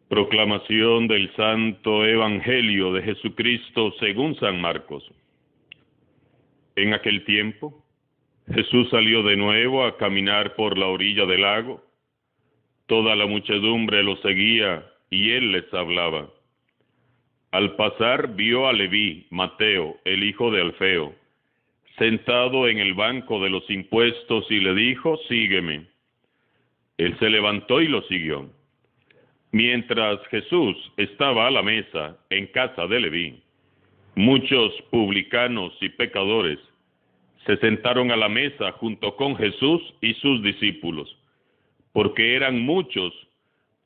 Proclamación del Santo Evangelio de Jesucristo según San Marcos. En aquel tiempo, Jesús salió de nuevo a caminar por la orilla del lago. Toda la muchedumbre lo seguía y él les hablaba. Al pasar vio a Leví, Mateo, el hijo de Alfeo, sentado en el banco de los impuestos y le dijo: «Sígueme». Él se levantó y lo siguió. Mientras Jesús estaba a la mesa en casa de Leví, muchos publicanos y pecadores se sentaron a la mesa junto con Jesús y sus discípulos, porque eran muchos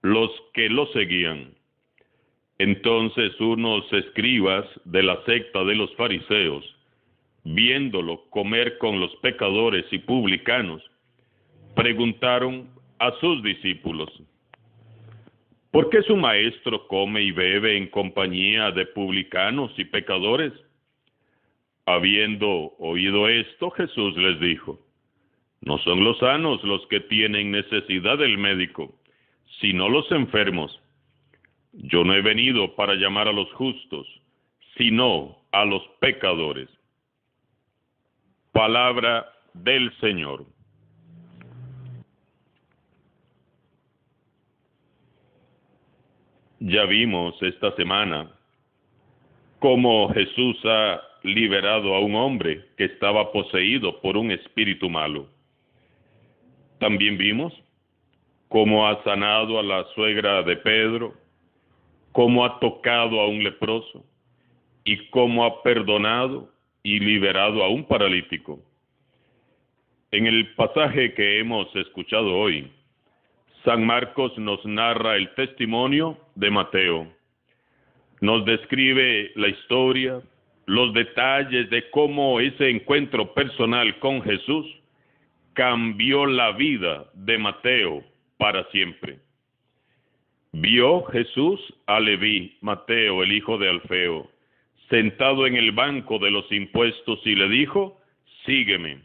los que lo seguían. Entonces unos escribas de la secta de los fariseos, viéndolo comer con los pecadores y publicanos, preguntaron a sus discípulos: ¿por qué su maestro come y bebe en compañía de publicanos y pecadores? Habiendo oído esto, Jesús les dijo: no son los sanos los que tienen necesidad del médico, sino los enfermos. Yo no he venido para llamar a los justos, sino a los pecadores. Palabra del Señor. Ya vimos esta semana cómo Jesús ha liberado a un hombre que estaba poseído por un espíritu malo. También vimos cómo ha sanado a la suegra de Pedro, cómo ha tocado a un leproso y cómo ha perdonado y liberado a un paralítico. En el pasaje que hemos escuchado hoy, San Marcos nos narra el testimonio de Mateo. Nos describe la historia, los detalles de cómo ese encuentro personal con Jesús cambió la vida de Mateo para siempre. Vio Jesús a Leví, Mateo, el hijo de Alfeo, sentado en el banco de los impuestos y le dijo: «Sígueme».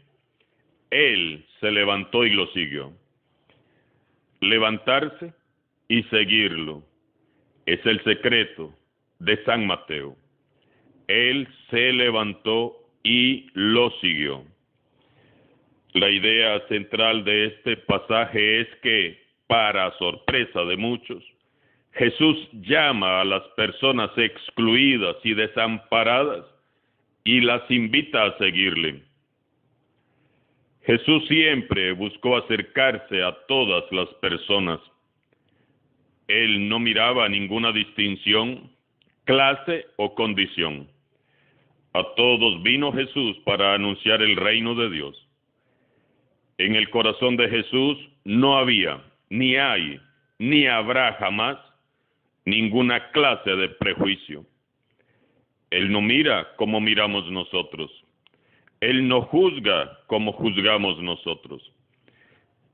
Él se levantó y lo siguió. Levantarse y seguirlo es el secreto de San Mateo. Él se levantó y lo siguió. La idea central de este pasaje es que, para sorpresa de muchos, Jesús llama a las personas excluidas y desamparadas y las invita a seguirle. Jesús siempre buscó acercarse a todas las personas. Él no miraba ninguna distinción, clase o condición. A todos vino Jesús para anunciar el reino de Dios. En el corazón de Jesús no había, ni hay, ni habrá jamás ninguna clase de prejuicio. Él no mira como miramos nosotros. Él no juzga como juzgamos nosotros.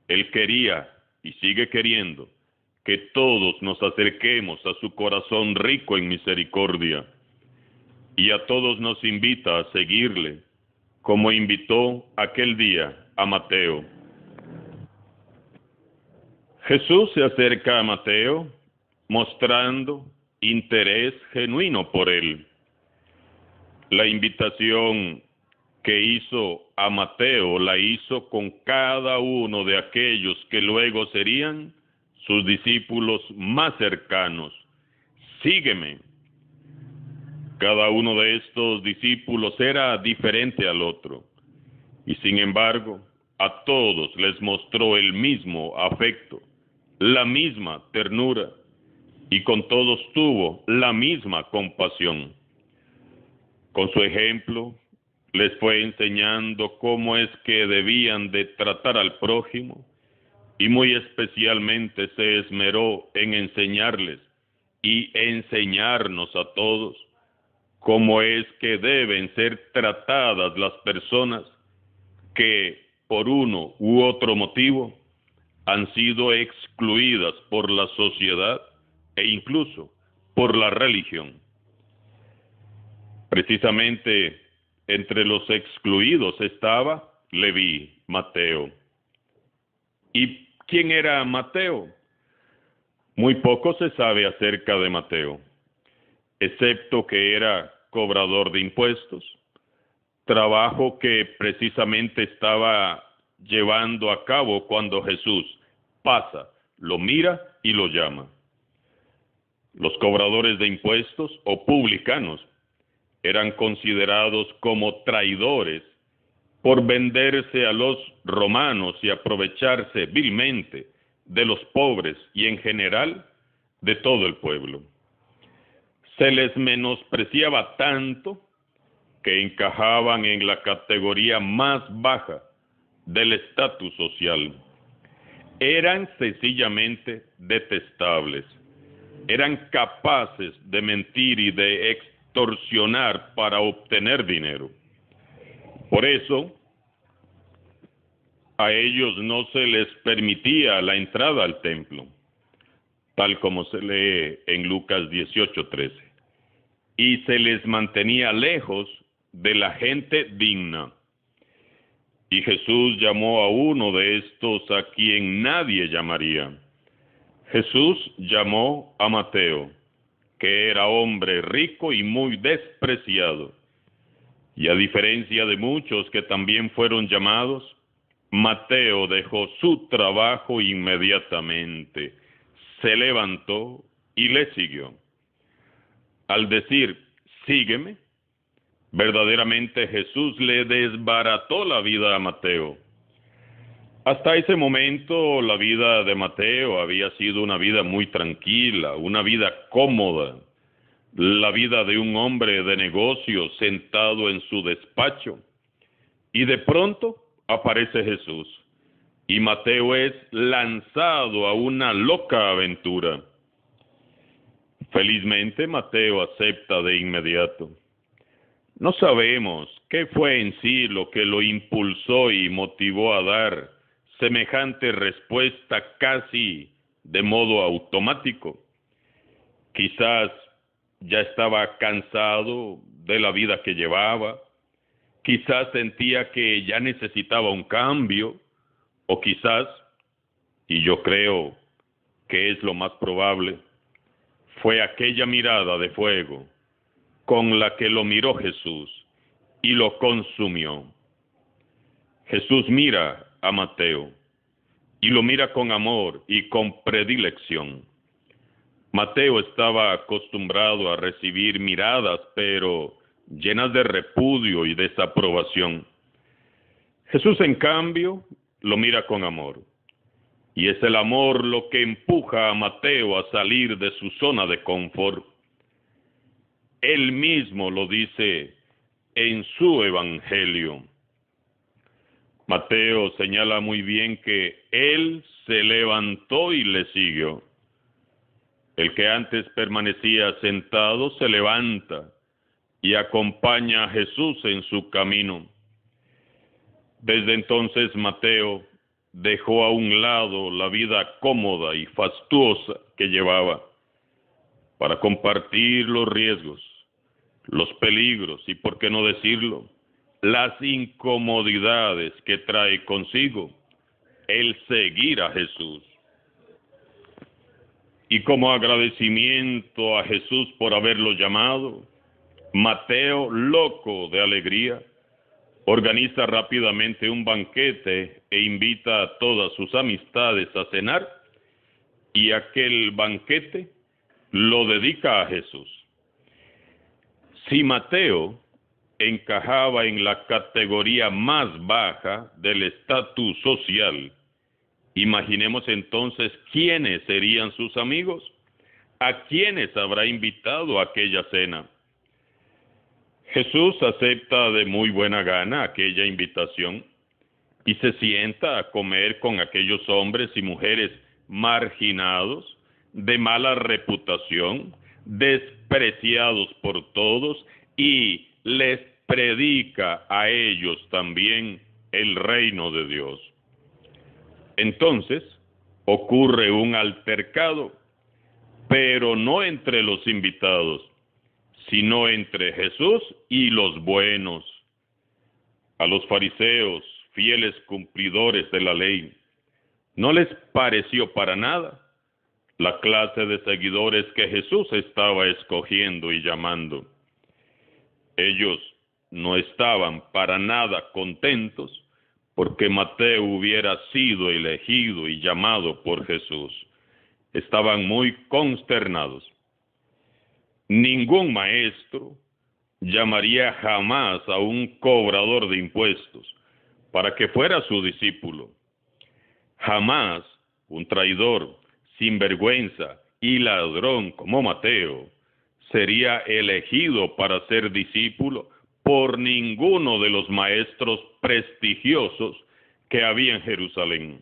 Él quería y sigue queriendo que todos nos acerquemos a su corazón rico en misericordia, y a todos nos invita a seguirle, como invitó aquel día a Mateo. Jesús se acerca a Mateo mostrando interés genuino por él. La invitación que hizo a Mateo la hizo con cada uno de aquellos que luego serían sus discípulos más cercanos. «Sígueme». Cada uno de estos discípulos era diferente al otro, y sin embargo, a todos les mostró el mismo afecto, la misma ternura, y con todos tuvo la misma compasión. Con su ejemplo, les fue enseñando cómo es que debían de tratar al prójimo, y muy especialmente se esmeró en enseñarles y enseñarnos a todos cómo es que deben ser tratadas las personas que, por uno u otro motivo, han sido excluidas por la sociedad e incluso por la religión. Precisamente entre los excluidos estaba Leví, Mateo. ¿Y quién era Mateo? Muy poco se sabe acerca de Mateo, excepto que era cobrador de impuestos, trabajo que precisamente estaba llevando a cabo cuando Jesús pasa, lo mira y lo llama. Los cobradores de impuestos o publicanos eran considerados como traidores por venderse a los romanos y aprovecharse vilmente de los pobres y en general de todo el pueblo. Se les menospreciaba tanto que encajaban en la categoría más baja del estatus social. Eran sencillamente detestables. Eran capaces de mentir y de extorsionar para obtener dinero. Por eso, a ellos no se les permitía la entrada al templo, tal como se lee en Lucas 18:13, y se les mantenía lejos de la gente digna. Y Jesús llamó a uno de estos a quien nadie llamaría. Jesús llamó a Mateo, que era hombre rico y muy despreciado. Y a diferencia de muchos que también fueron llamados, Mateo dejó su trabajo inmediatamente, se levantó y le siguió. Al decir, sígueme, verdaderamente Jesús le desbarató la vida a Mateo. Hasta ese momento la vida de Mateo había sido una vida muy tranquila, una vida cómoda, la vida de un hombre de negocios sentado en su despacho. Y de pronto aparece Jesús, y Mateo es lanzado a una loca aventura. Felizmente Mateo acepta de inmediato. No sabemos qué fue en sí lo que lo impulsó y motivó a dar semejante respuesta casi de modo automático. Quizás ya estaba cansado de la vida que llevaba, quizás sentía que ya necesitaba un cambio, o quizás, y yo creo que es lo más probable, fue aquella mirada de fuego con la que lo miró Jesús y lo consumió. Jesús mira a Mateo y lo mira con amor y con predilección. Mateo estaba acostumbrado a recibir miradas, pero llenas de repudio y desaprobación. Jesús, en cambio, lo mira con amor. Y es el amor lo que empuja a Mateo a salir de su zona de confort. Él mismo lo dice en su evangelio. Mateo señala muy bien que él se levantó y le siguió. El que antes permanecía sentado se levanta y acompaña a Jesús en su camino. Desde entonces Mateo dejó a un lado la vida cómoda y fastuosa que llevaba para compartir los riesgos, los peligros y, por qué no decirlo, las incomodidades que trae consigo el seguir a Jesús. Y como agradecimiento a Jesús por haberlo llamado, Mateo, loco de alegría, organiza rápidamente un banquete e invita a todas sus amistades a cenar, y aquel banquete lo dedica a Jesús. Si Mateo encajaba en la categoría más baja del estatus social, imaginemos entonces quiénes serían sus amigos, a quiénes habrá invitado a aquella cena. Jesús acepta de muy buena gana aquella invitación y se sienta a comer con aquellos hombres y mujeres marginados, de mala reputación, despreciados por todos, y les predica a ellos también el reino de Dios. Entonces ocurre un altercado, pero no entre los invitados, sino entre Jesús y los buenos. A los fariseos, fieles cumplidores de la ley, no les pareció para nada la clase de seguidores que Jesús estaba escogiendo y llamando. Ellos no estaban para nada contentos porque Mateo hubiera sido elegido y llamado por Jesús. Estaban muy consternados. Ningún maestro llamaría jamás a un cobrador de impuestos para que fuera su discípulo. Jamás un traidor, sinvergüenza y ladrón como Mateo sería elegido para ser discípulo por ninguno de los maestros prestigiosos que había en Jerusalén.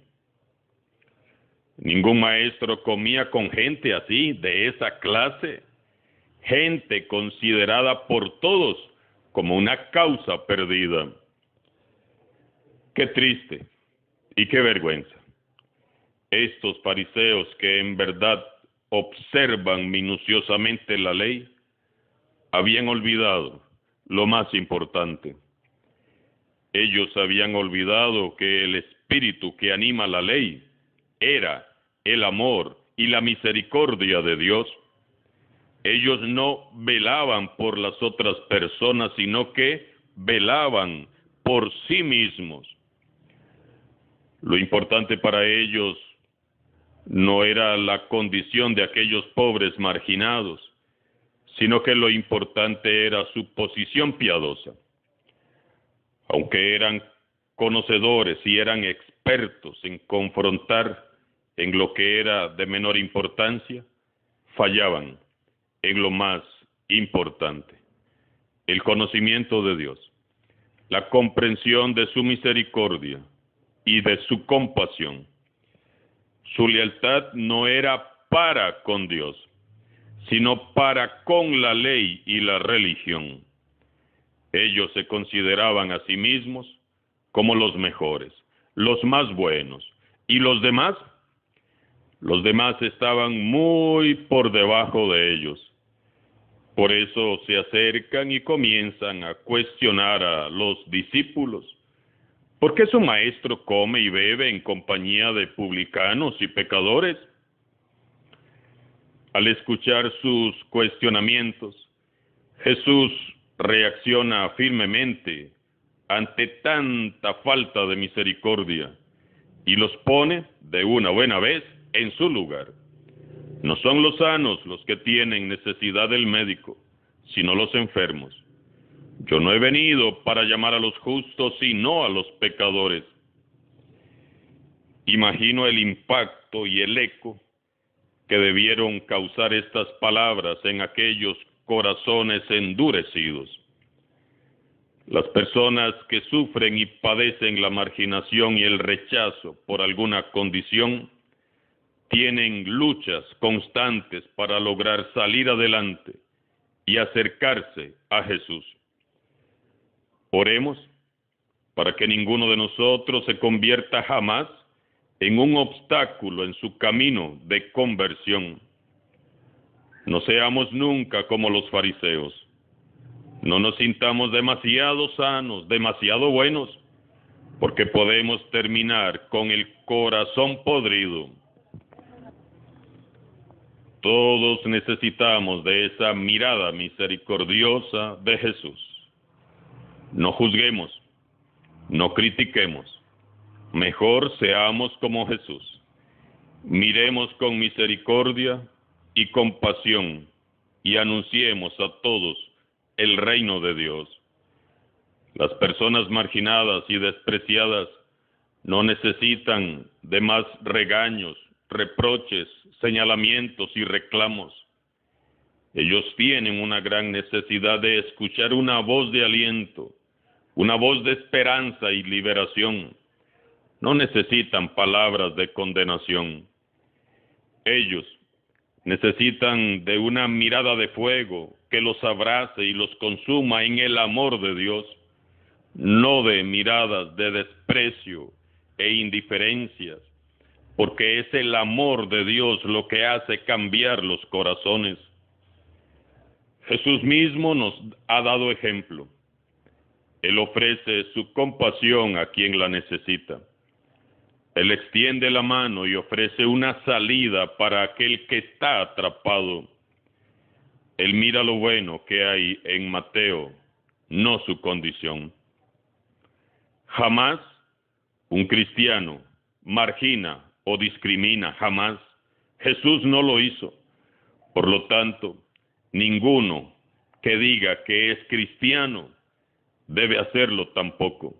Ningún maestro comía con gente así, de esa clase, gente considerada por todos como una causa perdida. Qué triste y qué vergüenza. Estos fariseos que en verdad observan minuciosamente la ley, habían olvidado lo más importante. Ellos habían olvidado que el espíritu que anima la ley era el amor y la misericordia de Dios. Ellos no velaban por las otras personas, sino que velaban por sí mismos. Lo importante para ellos no era la condición de aquellos pobres marginados, sino que lo importante era su posición piadosa. Aunque eran conocedores y eran expertos en confrontar en lo que era de menor importancia, fallaban en lo más importante: el conocimiento de Dios, la comprensión de su misericordia y de su compasión. Su lealtad no era para con Dios, sino para con la ley y la religión. Ellos se consideraban a sí mismos como los mejores, los más buenos, y los demás estaban muy por debajo de ellos. Por eso se acercan y comienzan a cuestionar a los discípulos. ¿Por qué su maestro come y bebe en compañía de publicanos y pecadores? Al escuchar sus cuestionamientos, Jesús reacciona firmemente ante tanta falta de misericordia y los pone de una buena vez en su lugar. No son los sanos los que tienen necesidad del médico, sino los enfermos. Yo no he venido para llamar a los justos, sino a los pecadores. Imagino el impacto y el eco que debieron causar estas palabras en aquellos corazones endurecidos. Las personas que sufren y padecen la marginación y el rechazo por alguna condición tienen luchas constantes para lograr salir adelante y acercarse a Jesús. Oremos para que ninguno de nosotros se convierta jamás en un obstáculo en su camino de conversión. No seamos nunca como los fariseos. No nos sintamos demasiado sanos, demasiado buenos, porque podemos terminar con el corazón podrido. Todos necesitamos de esa mirada misericordiosa de Jesús. No juzguemos, no critiquemos. Mejor seamos como Jesús. Miremos con misericordia y compasión y anunciemos a todos el reino de Dios. Las personas marginadas y despreciadas no necesitan de más regaños, reproches, señalamientos y reclamos. Ellos tienen una gran necesidad de escuchar una voz de aliento, una voz de esperanza y liberación. No necesitan palabras de condenación. Ellos necesitan de una mirada de fuego que los abrace y los consuma en el amor de Dios, no de miradas de desprecio e indiferencias, porque es el amor de Dios lo que hace cambiar los corazones. Jesús mismo nos ha dado ejemplo. Él ofrece su compasión a quien la necesita. Él extiende la mano y ofrece una salida para aquel que está atrapado. Él mira lo bueno que hay en Mateo, no su condición. Jamás un cristiano margina o discrimina, jamás. Jesús no lo hizo. Por lo tanto, ninguno que diga que es cristiano debe hacerlo tampoco.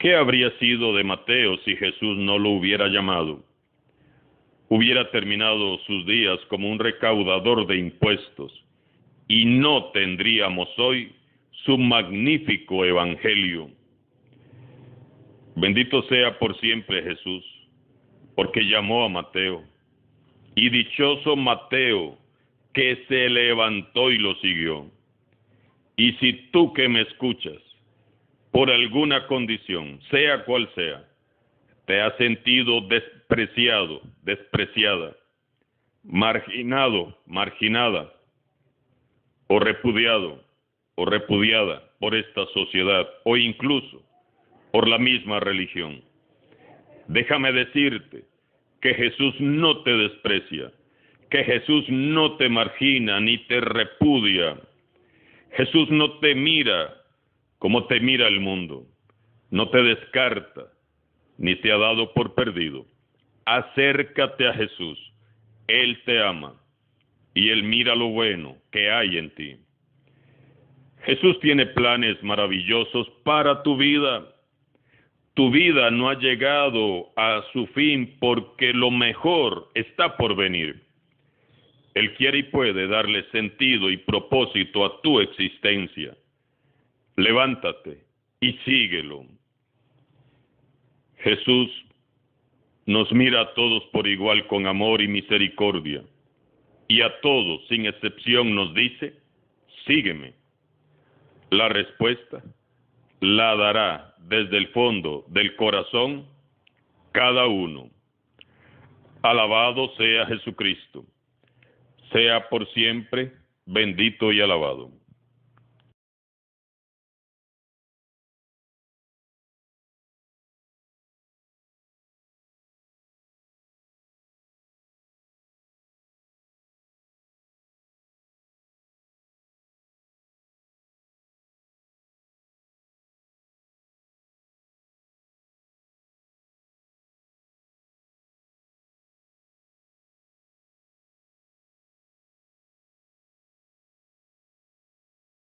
¿Qué habría sido de Mateo si Jesús no lo hubiera llamado? Hubiera terminado sus días como un recaudador de impuestos y no tendríamos hoy su magnífico evangelio. Bendito sea por siempre Jesús, porque llamó a Mateo. Y dichoso Mateo, que se levantó y lo siguió. Y si tú que me escuchas, por alguna condición, sea cual sea, te has sentido despreciado, despreciada, marginado, marginada, o repudiado, o repudiada por esta sociedad, o incluso por la misma religión, déjame decirte que Jesús no te desprecia, que Jesús no te margina ni te repudia. Jesús no te mira como te mira el mundo, no te descarta ni te ha dado por perdido. Acércate a Jesús, Él te ama y Él mira lo bueno que hay en ti. Jesús tiene planes maravillosos para tu vida. Tu vida no ha llegado a su fin porque lo mejor está por venir. Él quiere y puede darle sentido y propósito a tu existencia. Levántate y síguelo. Jesús nos mira a todos por igual con amor y misericordia. Y a todos, sin excepción, nos dice, sígueme. La respuesta la dará desde el fondo del corazón cada uno. Alabado sea Jesucristo. Sea por siempre bendito y alabado.